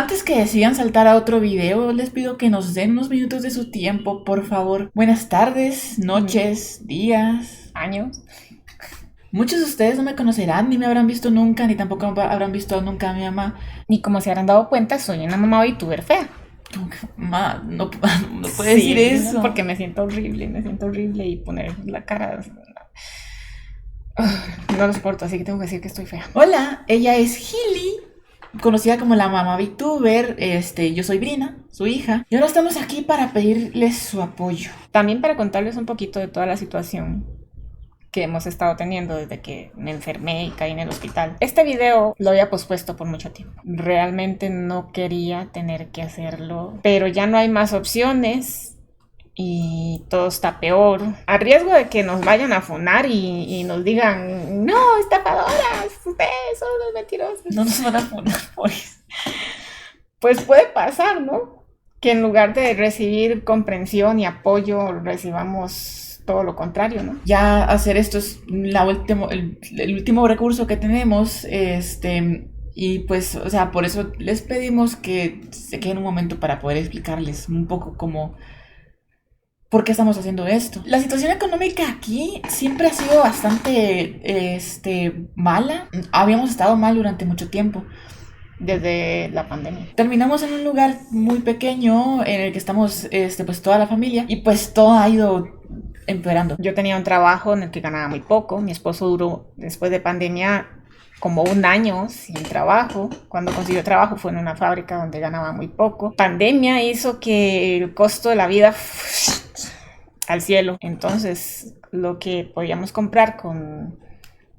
Antes que decidan saltar a otro video, les pido que nos den unos minutos de su tiempo, por favor. Buenas tardes, noches, días, años. Muchos de ustedes no me conocerán, ni me habrán visto nunca, ni tampoco habrán visto nunca a mi mamá. Y como se habrán dado cuenta, soy una mamá VTuber fea. Mamá, no puede decir eso. No, porque me siento horrible y poner la cara... No lo soporto, así que tengo que decir que estoy fea. Hola, ella es Gili, conocida como la mamá VTuber. Yo soy Brina, su hija. Y ahora estamos aquí para pedirles su apoyo. También para contarles un poquito de toda la situación que hemos estado teniendo desde que me enfermé y caí en el hospital. Este video lo había pospuesto por mucho tiempo. Realmente no quería tener que hacerlo, pero ya no hay más opciones y todo está peor. A riesgo de que nos vayan a funar y nos digan, no, estafadoras, ustedes son los mentirosos. No nos van a funar por eso. Pues puede pasar, ¿no? Que en lugar de recibir comprensión y apoyo, recibamos todo lo contrario, ¿no? Ya hacer esto es el último recurso que tenemos, y pues, o sea, por eso les pedimos que se queden un momento para poder explicarles un poco cómo, por qué estamos haciendo esto. La situación económica aquí siempre ha sido bastante, mala. Habíamos estado mal durante mucho tiempo. Desde la pandemia. Terminamos en un lugar muy pequeño en el que estamos, pues toda la familia, y pues todo ha ido empeorando. Yo tenía un trabajo en el que ganaba muy poco. Mi esposo duró, después de pandemia, como 1 año sin trabajo. Cuando consiguió trabajo fue en una fábrica donde ganaba muy poco. Pandemia hizo que el costo de la vida al cielo. Entonces, lo que podíamos comprar con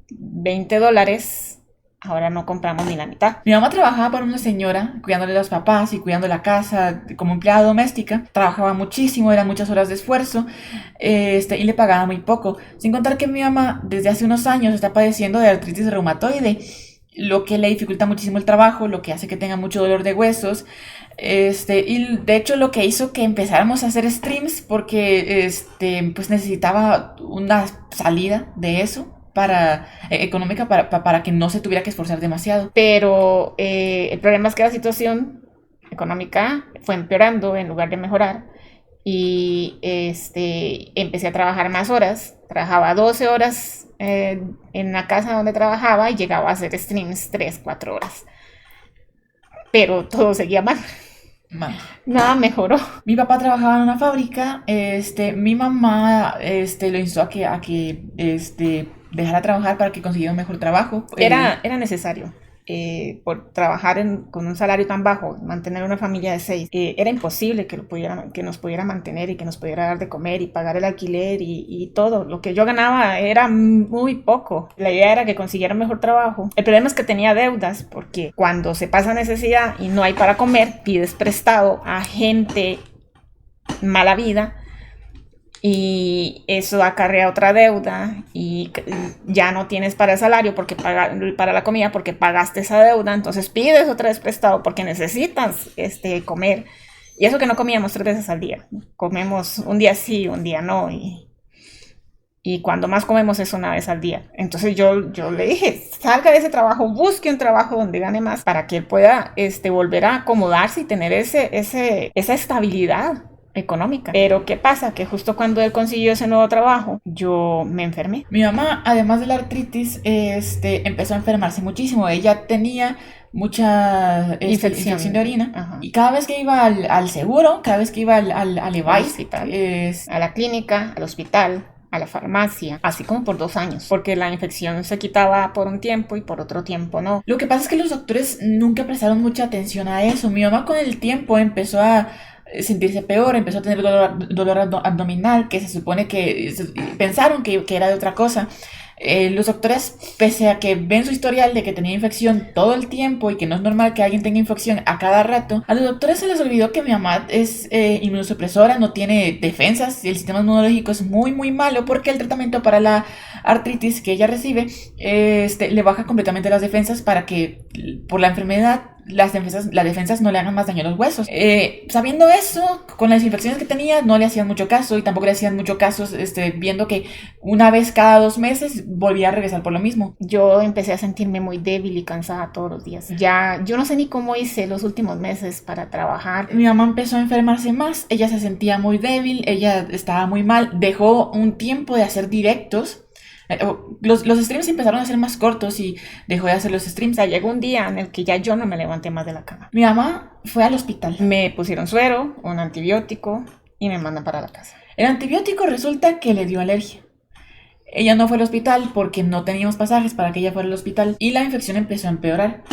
$20, ahora no compramos ni la mitad. Mi mamá trabajaba para una señora, cuidándole a los papás y cuidando la casa como empleada doméstica. Trabajaba muchísimo, eran muchas horas de esfuerzo, y le pagaba muy poco. Sin contar que mi mamá desde hace unos años está padeciendo de artritis reumatoide, lo que le dificulta muchísimo el trabajo, lo que hace que tenga mucho dolor de huesos. Y de hecho lo que hizo que empezáramos a hacer streams, porque pues necesitaba una salida de eso económica para que no se tuviera que esforzar demasiado. Pero el problema es que la situación económica fue empeorando en lugar de mejorar y empecé a trabajar más horas. Trabajaba 12 horas en la casa donde trabajaba y llegaba a hacer streams 3-4 horas. Pero todo seguía mal. Nada mejoró. Mi papá trabajaba en una fábrica. Mi mamá lo instó a que dejara trabajar para que consiguiera un mejor trabajo. Era necesario. Por trabajar con un salario tan bajo, mantener una familia de 6, era imposible que nos pudiera mantener y que nos pudiera dar de comer y pagar el alquiler y todo. Lo que yo ganaba era muy poco. La idea era que consiguiera un mejor trabajo. El problema es que tenía deudas, porque cuando se pasa necesidad y no hay para comer, pides prestado a gente mala vida. Y eso acarrea otra deuda y ya no tienes para el salario para la comida porque pagaste esa deuda, entonces pides otra vez prestado porque necesitas comer. Y eso que no comíamos 3 veces al día. Comemos un día sí, un día no, y cuando más comemos es 1 vez al día. Entonces yo le dije, salga de ese trabajo, busque un trabajo donde gane más para que él pueda volver a acomodarse y tener esa estabilidad económica. Pero ¿qué pasa? Que justo cuando él consiguió ese nuevo trabajo, yo me enfermé. Mi mamá, además de la artritis, empezó a enfermarse muchísimo. Ella tenía mucha infección de orina. Ajá. Y cada vez que iba al seguro, cada vez que iba al EVAIS, a la clínica, al hospital, a la farmacia, así como por 2 años, porque la infección se quitaba por un tiempo y por otro tiempo no. Lo que pasa es que los doctores nunca prestaron mucha atención a eso. Mi mamá con el tiempo empezó a sentirse peor, empezó a tener dolor abdominal, que se supone que pensaron que era de otra cosa. Los doctores, pese a que ven su historial de que tenía infección todo el tiempo y que no es normal que alguien tenga infección a cada rato, a los doctores se les olvidó que mi mamá es inmunosupresora, no tiene defensas y el sistema inmunológico es muy muy malo porque el tratamiento para la artritis que ella recibe le baja completamente las defensas para que por la enfermedad las defensas no le hagan más daño a los huesos. Sabiendo eso, con las infecciones que tenía, no le hacían mucho caso y tampoco le hacían mucho caso viendo que una vez cada 2 meses volvía a regresar por lo mismo. Yo empecé a sentirme muy débil y cansada todos los días. Ya, yo no sé ni cómo hice los últimos meses para trabajar. Mi mamá empezó a enfermarse más, ella se sentía muy débil, ella estaba muy mal, dejó un tiempo de hacer directos. Los streams empezaron a ser más cortos y dejó de hacer los streams. O sea, llegó un día en el que ya yo no me levanté más de la cama. Mi mamá fue al hospital. Me pusieron suero, un antibiótico y me mandan para la casa. El antibiótico resulta que le dio alergia. Ella no fue al hospital porque no teníamos pasajes para que ella fuera al hospital y la infección empezó a empeorar.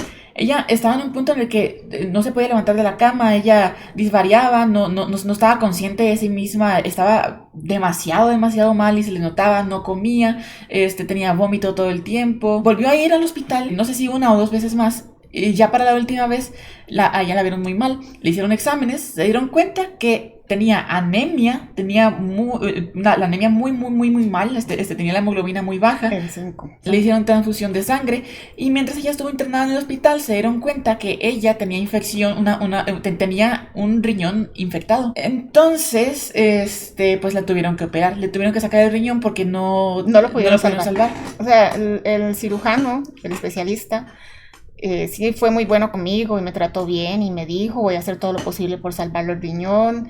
Ella estaba en un punto en el que no se podía levantar de la cama, ella disvariaba, no estaba consciente de sí misma, estaba demasiado mal y se le notaba, no comía, tenía vómito todo el tiempo. Volvió a ir al hospital, no sé si 1 o 2 veces más. Y ya para la última vez, a ella la vieron muy mal. Le hicieron exámenes, se dieron cuenta que tenía anemia, la anemia muy mal, tenía la hemoglobina muy baja. El 5. Le hicieron transfusión de sangre y mientras ella estuvo internada en el hospital se dieron cuenta que ella tenía infección, tenía un riñón infectado. Entonces, pues la tuvieron que operar, le tuvieron que sacar el riñón porque no lo pudieron salvar. O sea, el cirujano, el especialista, sí fue muy bueno conmigo y me trató bien y me dijo, voy a hacer todo lo posible por salvarle el riñón,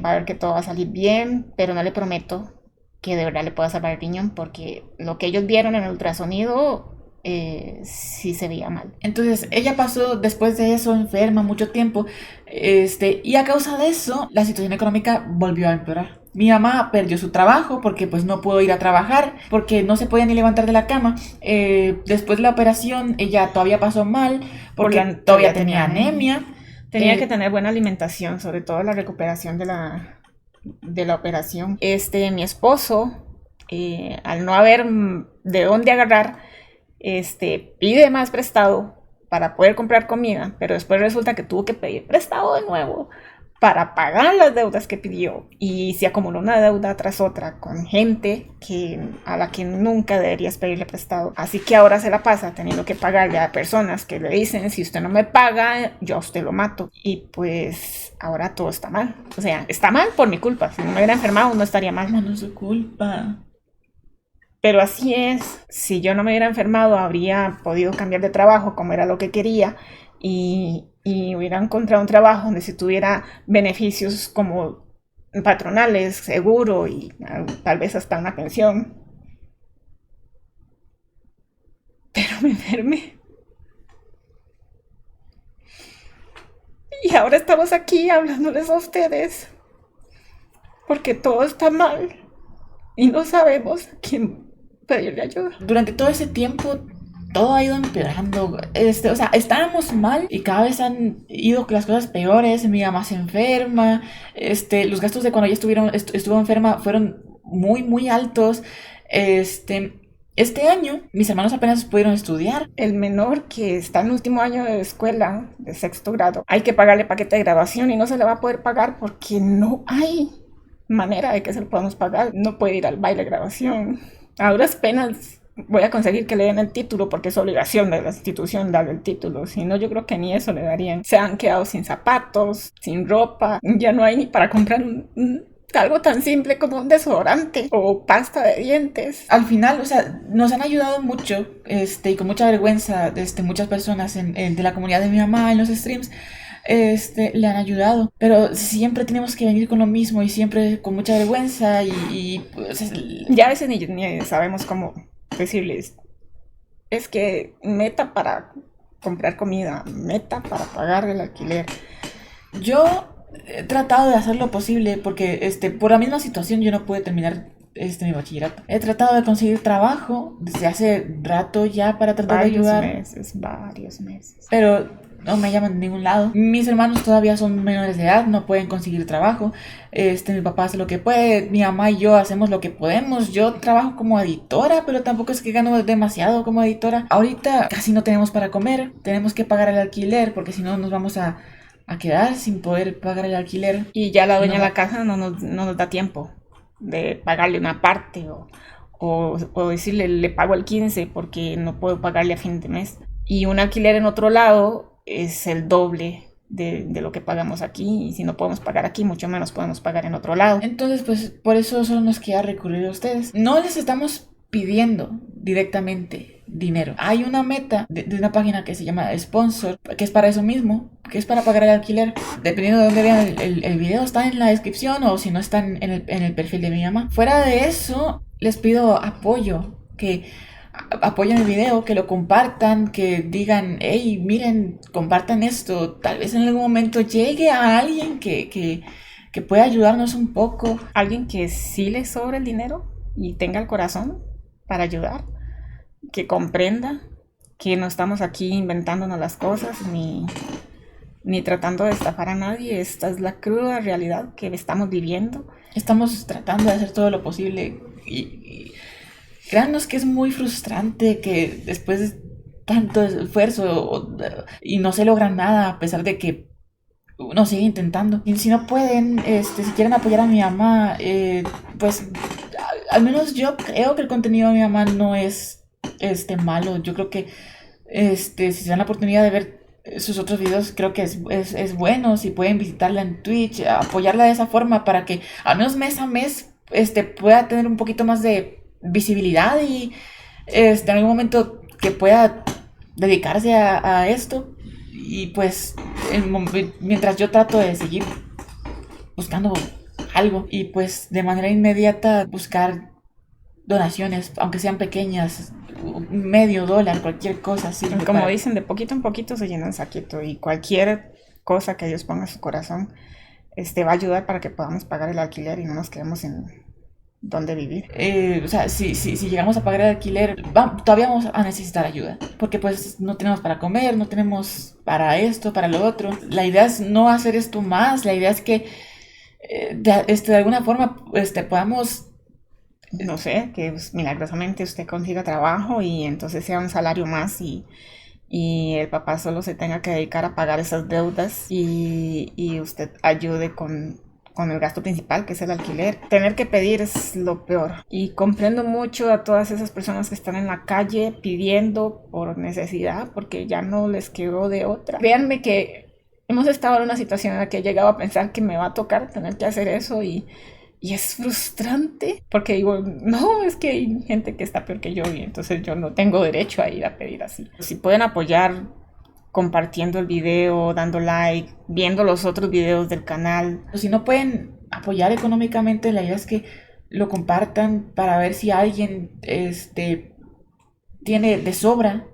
va a ver que todo va a salir bien, pero no le prometo que de verdad le pueda salvar el riñón porque lo que ellos vieron en el ultrasonido sí se veía mal. Entonces ella pasó después de eso enferma mucho tiempo y a causa de eso la situación económica volvió a empeorar. Mi mamá perdió su trabajo porque pues no pudo ir a trabajar, porque no se podía ni levantar de la cama. Después de la operación ella todavía pasó mal porque todavía tenía anemia. Tenía que tener buena alimentación, sobre todo la recuperación de la operación. Mi esposo, al no haber de dónde agarrar, pide más prestado para poder comprar comida, pero después resulta que tuvo que pedir prestado de nuevo para pagar las deudas que pidió y se acumuló una deuda tras otra con gente a la que nunca deberías pedirle prestado. Así que ahora se la pasa teniendo que pagarle a personas que le dicen, si usted no me paga, yo a usted lo mato. Y pues ahora todo está mal. O sea, está mal por mi culpa. Si no me hubiera enfermado no estaría mal. No es su culpa. Pero así es. Si yo no me hubiera enfermado habría podido cambiar de trabajo como era lo que quería y hubiera encontrado un trabajo donde si tuviera beneficios como patronales, seguro y tal vez hasta una pensión. Pero me enfermé. Y ahora estamos aquí hablándoles a ustedes porque todo está mal y no sabemos a quién pedirle ayuda. Durante todo ese tiempo todo ha ido empeorando, o sea, estábamos mal y cada vez han ido las cosas peores. Mi mamá se enferma, los gastos de cuando ella estuvo enferma fueron muy altos. Este año mis hermanos apenas pudieron estudiar. El menor que está en el último año de escuela, de 6º grado, hay que pagarle paquete de graduación y no se le va a poder pagar porque no hay manera de que se lo podamos pagar. No puede ir al baile de graduación. A duras penas voy a conseguir que le den el título porque es obligación de la institución darle el título. Si no, yo creo que ni eso le darían. Se han quedado sin zapatos, sin ropa. Ya no hay ni para comprar algo tan simple como un desodorante o pasta de dientes. Al final, o sea, nos han ayudado mucho y con mucha vergüenza muchas personas de la comunidad de mi mamá en los streams. Le han ayudado, pero siempre tenemos que venir con lo mismo y siempre con mucha vergüenza y pues, ya a veces ni sabemos cómo decirles, es que meta para comprar comida, meta para pagar el alquiler. Yo he tratado de hacer lo posible porque por la misma situación yo no pude terminar mi bachillerato. He tratado de conseguir trabajo desde hace rato ya para tratar de ayudar. Varios meses. Pero no me llaman de ningún lado. Mis hermanos todavía son menores de edad, no pueden conseguir trabajo. Mi papá hace lo que puede, mi mamá y yo hacemos lo que podemos. Yo trabajo como editora, pero tampoco es que gano demasiado como editora. Ahorita casi no tenemos para comer, tenemos que pagar el alquiler porque si no nos vamos a quedar sin poder pagar el alquiler. Y ya la dueña de la casa no nos da tiempo de pagarle una parte o decirle le pago el 15 porque no puedo pagarle a fin de mes. Y un alquiler en otro lado es el doble de lo que pagamos aquí, y si no podemos pagar aquí, mucho menos podemos pagar en otro lado. Entonces, pues por eso solo nos queda recurrir a ustedes. No les estamos pidiendo directamente dinero. Hay una meta de una página que se llama Sponsor, que es para eso mismo, que es para pagar el alquiler. Dependiendo de dónde vean el video, está en la descripción, o si no, está en el perfil de mi mamá. Fuera de eso, les pido apoyo, que apoyen el video, que lo compartan, que digan, hey, miren, compartan esto. Tal vez en algún momento llegue a alguien que pueda ayudarnos un poco. Alguien que sí le sobre el dinero y tenga el corazón para ayudar, que comprenda que no estamos aquí inventándonos las cosas ni tratando de estafar a nadie. Esta es la cruda realidad que estamos viviendo. Estamos tratando de hacer todo lo posible y créanos que es muy frustrante que después de tanto esfuerzo y no se logra nada, a pesar de que uno sigue intentando. Y si no pueden, si quieren apoyar a mi mamá, pues al menos yo creo que el contenido de mi mamá no es malo. Yo creo que si se dan la oportunidad de ver sus otros videos, creo que es bueno. Si pueden visitarla en Twitch, apoyarla de esa forma para que al menos mes a mes pueda tener un poquito más de visibilidad y en algún momento que pueda dedicarse a esto. Y pues mientras yo trato de seguir buscando algo, y pues de manera inmediata buscar donaciones, aunque sean pequeñas, $0.50, cualquier cosa así. Como dicen, de poquito en poquito se llenan saquito, y cualquier cosa que Dios ponga en su corazón va a ayudar para que podamos pagar el alquiler y no nos quedemos en dónde vivir. O sea, si llegamos a pagar el alquiler, todavía vamos a necesitar ayuda, porque pues no tenemos para comer, no tenemos para esto, para lo otro. La idea es no hacer esto más, la idea es que de alguna forma podamos, no sé, que milagrosamente usted consiga trabajo y entonces sea un salario más, y el papá solo se tenga que dedicar a pagar esas deudas, y usted ayude con el gasto principal, que es el alquiler. Tener que pedir es lo peor. Y comprendo mucho a todas esas personas que están en la calle pidiendo por necesidad, porque ya no les quedó de otra. Créanme que hemos estado en una situación en la que he llegado a pensar que me va a tocar tener que hacer eso, y es frustrante, porque digo, no, es que hay gente que está peor que yo, y entonces yo no tengo derecho a ir a pedir así. Si pueden apoyar compartiendo el video, dando like, viendo los otros videos del canal. Si no pueden apoyar económicamente, la idea es que lo compartan para ver si alguien tiene de sobra.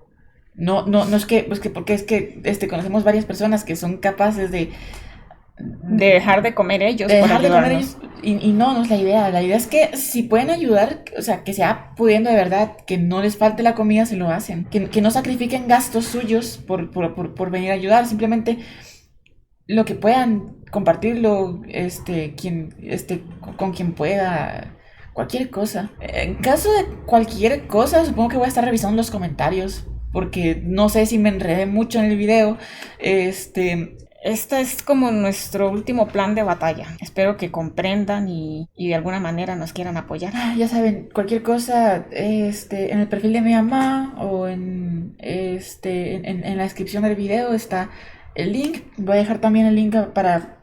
No es que, pues porque es que conocemos varias personas que son capaces de dejar de comer ellos por dejar ayudarnos. De comer ellos, y no es la idea. La idea es que si pueden ayudar, o sea, que sea pudiendo de verdad, que no les falte la comida si lo hacen, que no sacrifiquen gastos suyos por venir a ayudar. Simplemente lo que puedan compartirlo, con quien pueda, cualquier cosa. En caso de cualquier cosa, supongo que voy a estar revisando los comentarios, porque no sé si me enredé mucho en el video. Este es como nuestro último plan de batalla. Espero que comprendan y de alguna manera nos quieran apoyar. Ya saben, cualquier cosa, en el perfil de mi mamá o en la descripción del video está el link. Voy a dejar también el link para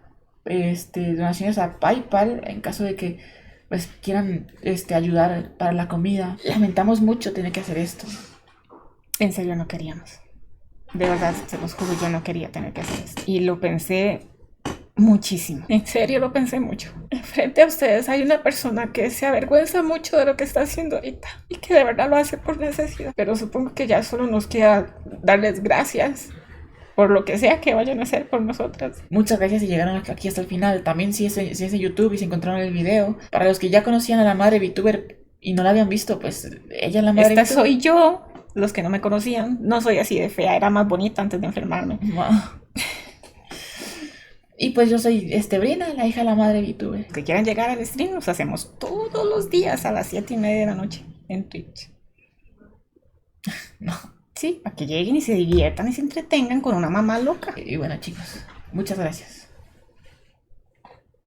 donaciones a PayPal en caso de que pues quieran ayudar para la comida. Lamentamos mucho tener que hacer esto. En serio no queríamos. De verdad, se los juro, yo no quería tener que hacer esto. Y lo pensé muchísimo. En serio lo pensé mucho. Frente a ustedes hay una persona que se avergüenza mucho de lo que está haciendo ahorita y que de verdad lo hace por necesidad. Pero supongo que ya solo nos queda darles gracias por lo que sea que vayan a hacer por nosotras. Muchas gracias si llegaron aquí hasta el final. También si es en YouTube y se encontraron el video. Para los que ya conocían a la madre VTuber y no la habían visto, pues ella es la madre VTuber. Soy yo. Los que no me conocían, no soy así de fea, era más bonita antes de enfermarme. Y pues yo soy Brina, la hija de la madre VTuber. Que quieran llegar al stream, los hacemos todos los días a las 7:30 de la noche en Twitch. No. Sí, para que lleguen y se diviertan y se entretengan con una mamá loca. Y bueno, chicos, muchas gracias.